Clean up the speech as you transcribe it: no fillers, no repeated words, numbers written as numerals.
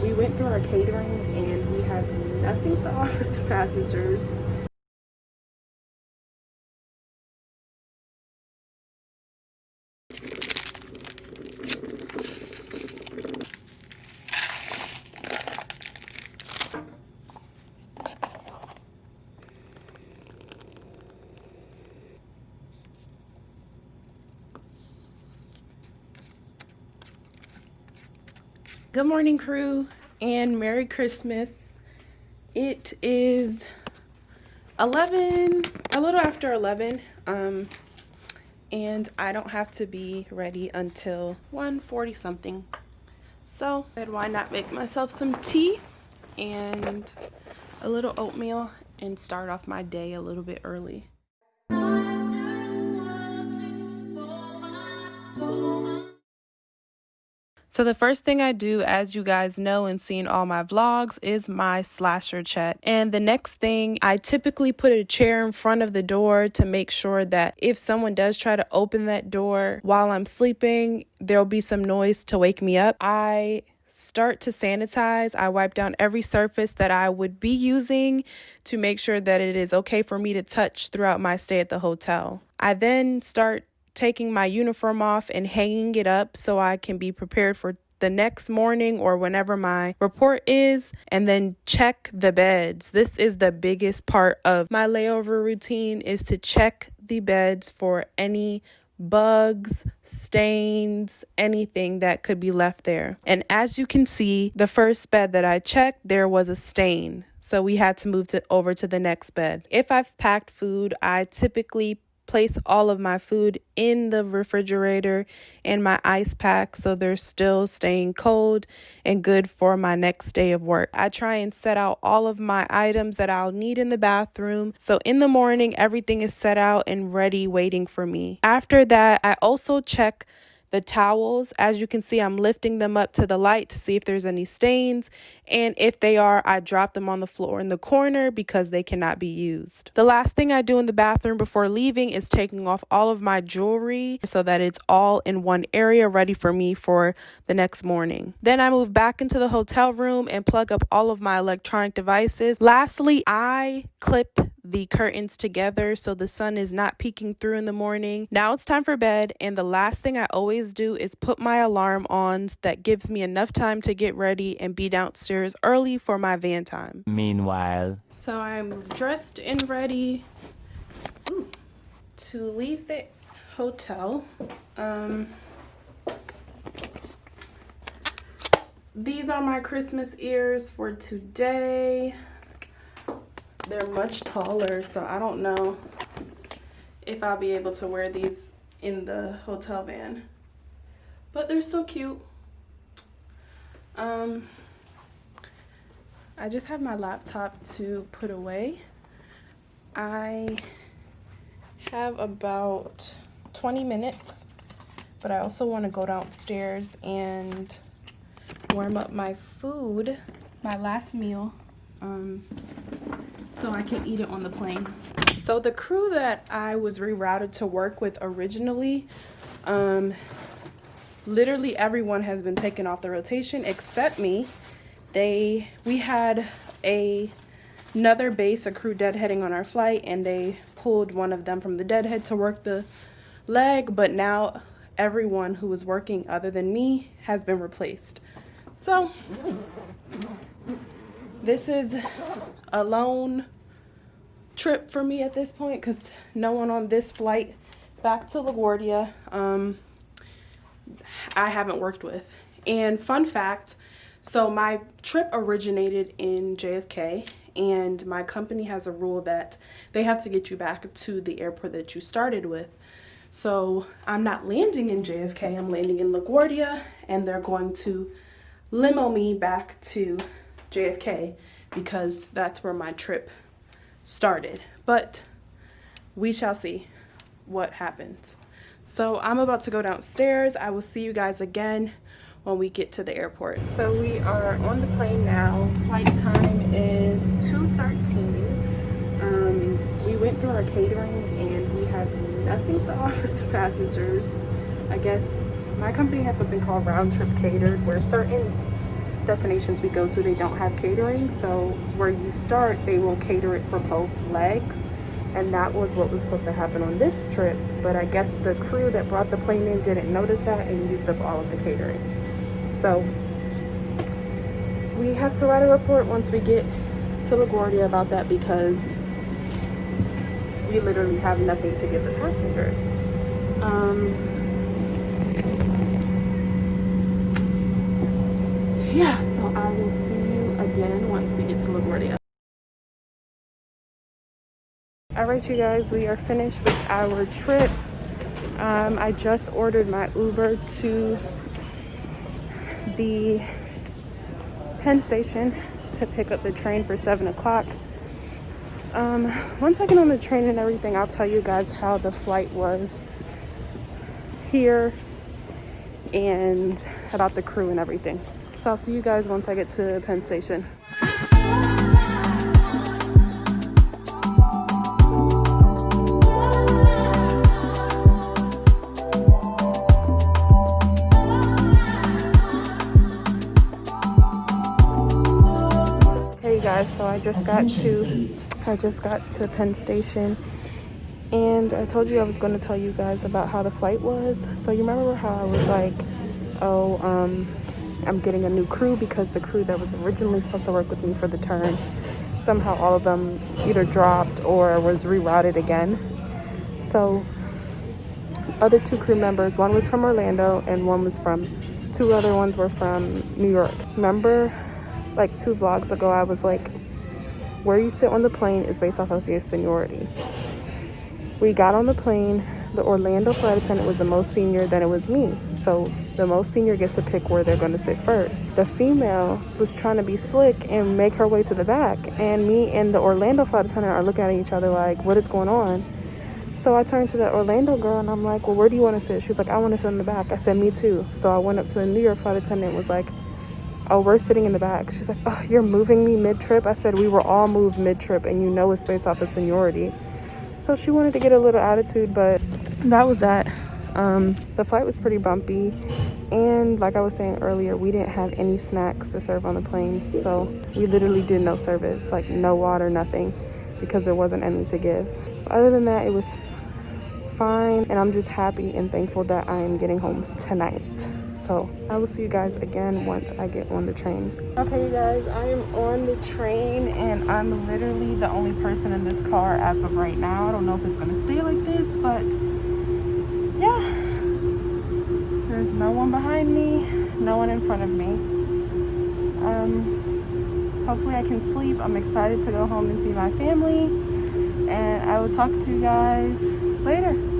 We went through our catering and we have nothing to offer the passengers. Good morning, crew, and Merry Christmas. It is 11, a little after 11, and I don't have to be ready until 1:40 something. So why not make myself some tea and a little oatmeal and start off my day a little bit early. So the first thing I do, as you guys know and seen all my vlogs, is my slasher chat. And the next thing, I typically put a chair in front of the door to make sure that if someone does try to open that door while I'm sleeping, there'll be some noise to wake me up. I start to sanitize. I wipe down every surface that I would be using to make sure that it is okay for me to touch throughout my stay at the hotel. I then start taking my uniform off and hanging it up so I can be prepared for the next morning or whenever my report is, and then check the beds. This is the biggest part of my layover routine, is to check the beds for any bugs, stains, anything that could be left there. And as you can see, the first bed that I checked, there was a stain. So we had to move over to the next bed. If I've packed food, I typically place all of my food in the refrigerator and my ice pack so they're still staying cold and good for my next day of work. I try and set out all of my items that I'll need in the bathroom, so in the morning everything is set out and ready waiting for me. After that, I also check the towels. As you can see, I'm lifting them up to the light to see if there's any stains, and if they are, I drop them on the floor in the corner because they cannot be used. The last thing I do in the bathroom before leaving is taking off all of my jewelry so that it's all in one area ready for me for the next morning. Then I move back into the hotel room and plug up all of my electronic devices. Lastly, I clip the curtains together so the sun is not peeking through in the morning. Now it's time for bed, and the last thing I always do is put my alarm on. That gives me enough time to get ready and be downstairs early for my van time. Meanwhile, so I'm dressed and ready to leave the hotel. These are my Christmas ears for today. They're much taller, so I don't know if I'll be able to wear these in the hotel van, but they're so cute. I just have my laptop to put away. I have about 20 minutes, but I also want to go downstairs and warm up my food, my last meal, so I can eat it on the plane. So the crew that I was rerouted to work with originally, literally everyone has been taken off the rotation except me. We had another base, a crew deadheading on our flight, and they pulled one of them from the deadhead to work the leg, but now everyone who was working other than me has been replaced. So this is a lone trip for me at this point because no one on this flight back to LaGuardia I haven't worked with. And fun fact, so my trip originated in JFK, and my company has a rule that they have to get you back to the airport that you started with. So I'm not landing in JFK, I'm landing in LaGuardia, and they're going to limo me back to JFK because that's where my trip started. But we shall see what happens. So I'm about to go downstairs. I will see you guys again when we get to the airport. So we are on the plane now. Flight time is 2:13. We went through our catering and we have nothing to offer the passengers. I guess my company has something called round trip catered, where certain destinations we go to, they don't have catering. So where you start, they will cater it for both legs. And that was what was supposed to happen on this trip. But I guess the crew that brought the plane in didn't notice that and used up all of the catering. So we have to write a report once we get to LaGuardia about that, because we literally have nothing to give the passengers. Yeah, so I will see you again once we get to LaGuardia. Alright, you guys, we are finished with our trip. I just ordered my Uber to the Penn Station to pick up the train for 7 o'clock. Once I get on the train and everything, I'll tell you guys how the flight was here and about the crew and everything. So I'll see you guys once I get to Penn Station. Guys, so I just got to Penn Station, and I told you I was going to tell you guys about how the flight was. So you remember how I was like, oh, I'm getting a new crew because the crew that was originally supposed to work with me for the turn, somehow all of them either dropped or was rerouted again. So other 2 crew members, one was from Orlando and two other ones were from New York. Remember, like 2 vlogs ago, I was like, where you sit on the plane is based off of your seniority. We got on the plane, the Orlando flight attendant was the most senior, then it was me. So the most senior gets to pick where they're going to sit first. The female was trying to be slick and make her way to the back, and me and the Orlando flight attendant are looking at each other like, what is going on? So I turned to the Orlando girl and I'm like, well, where do you want to sit? She's like, I want to sit in the back. I said, me too. So I went up to the New York flight attendant and was like, oh, we're sitting in the back. She's like, oh, you're moving me mid-trip? I said, we were all moved mid-trip, and you know it's based off of seniority. So she wanted to get a little attitude, but that was that. The flight was pretty bumpy, and like I was saying earlier, we didn't have any snacks to serve on the plane. So we literally did no service, like no water, nothing, because there wasn't any to give. Other than that, it was fine, and I'm just happy and thankful that I am getting home tonight. So I will see you guys again once I get on the train. Okay, you guys, I am on the train and I'm literally the only person in this car as of right now. I don't know if it's gonna stay like this, but yeah. There's no one behind me, no one in front of me. Hopefully I can sleep. I'm excited to go home and see my family, and I will talk to you guys later.